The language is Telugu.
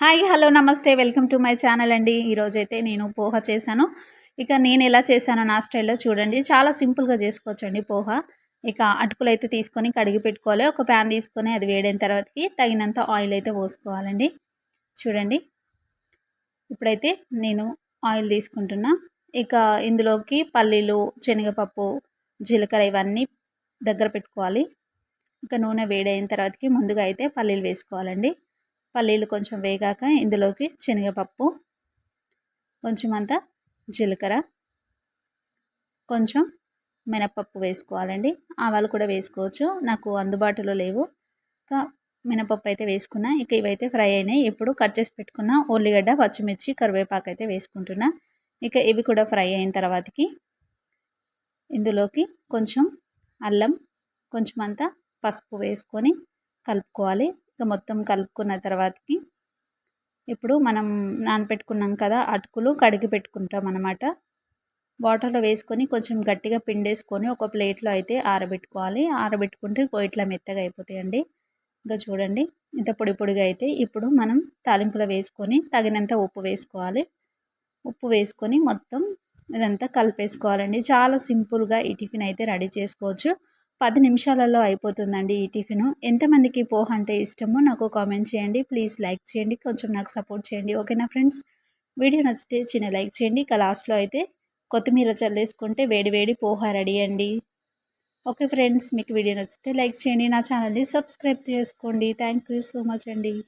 హాయ్! హలో! నమస్తే. వెల్కమ్ టు మై ఛానల్ అండి. ఈరోజైతే నేను పోహ చేశాను. ఇక నేను ఎలా చేశానో నా స్టైల్‌లో చూడండి. చాలా సింపుల్‌గా చేసుకోవచ్చండి పోహ. ఇక అటుకులైతే తీసుకొని కడిగి పెట్టుకోవాలి. ఒక ప్యాన్ తీసుకొని అది వేడైన తర్వాతకి తగినంత ఆయిల్ అయితే పోసుకోవాలండి. చూడండి. ఇప్పుడైతే నేను ఆయిల్ తీసుకుంటున్నా. ఇక ఇందులోకి పల్లీలు, శనగపప్పు, జీలకర్ర ఇవన్నీ దగ్గర పెట్టుకోవాలి. ఇక నూనె వేడైన తర్వాతకి ముందుగా అయితే పల్లీలు వేసుకోవాలండి. పల్లీలు కొంచెం వేగాక ఇందులోకి శనగపప్పు, కొంచెం అంతా జీలకర్ర, కొంచెం మినపప్పు వేసుకోవాలండి. ఆవాలు కూడా వేసుకోవచ్చు. నాకు అందుబాటులో లేవు. ఇంకా మినపప్పు అయితే వేసుకున్నా. ఇక ఇవైతే ఫ్రై అయినాయి. ఇప్పుడు కట్ చేసి పెట్టుకున్న ఉల్లిగడ్డ, పచ్చిమిర్చి, కరివేపాకు అయితే వేసుకుంటున్నా. ఇక ఇవి కూడా ఫ్రై అయిన తర్వాతకి ఇందులోకి కొంచెం అల్లం, కొంచెం అంతా పసుపు వేసుకొని కలుపుకోవాలి. ఇక మొత్తం కలుపుకున్న తర్వాతకి ఇప్పుడు మనం నానపెట్టుకున్నాం కదా అటుకులు కడిగి పెట్టుకుంటాం అన్నమాట. వాటర్‌లో వేసుకొని కొంచెం గట్టిగా పిండేసుకొని ఒక ప్లేట్‌లో అయితే ఆరబెట్టుకోవాలి. ఆరబెట్టుకుంటే ఇట్లా మెత్తగా అయిపోతాయండి. ఇంకా చూడండి ఇంత పొడి పొడిగా అయితే ఇప్పుడు మనం తాలింపులో వేసుకొని తగినంత ఉప్పు వేసుకోవాలి. ఉప్పు వేసుకొని మొత్తం ఇదంతా కలిపేసుకోవాలండి. చాలా సింపుల్‌గా ఈ టిఫిన్ అయితే రెడీ చేసుకోవచ్చు. 10 నిమిషాలలో అయిపోతుందండి ఈ టిఫిను. ఎంతమందికి పోహ అంటే ఇష్టమో నాకు కామెంట్ చేయండి. ప్లీజ్ లైక్ చేయండి. కొంచెం నాకు సపోర్ట్ చేయండి. ఓకేనా ఫ్రెండ్స్? వీడియో నచ్చితే చిన్న లైక్ చేయండి. ఇక లాస్ట్‌లో అయితే కొత్తిమీర చల్లేసుకుంటే వేడి వేడి పోహ రెడీ అండి. ఓకే ఫ్రెండ్స్, మీకు వీడియో నచ్చితే లైక్ చేయండి. నా ఛానల్‌ని సబ్స్క్రైబ్ చేసుకోండి. థ్యాంక్ యూ సో మచ్ అండి.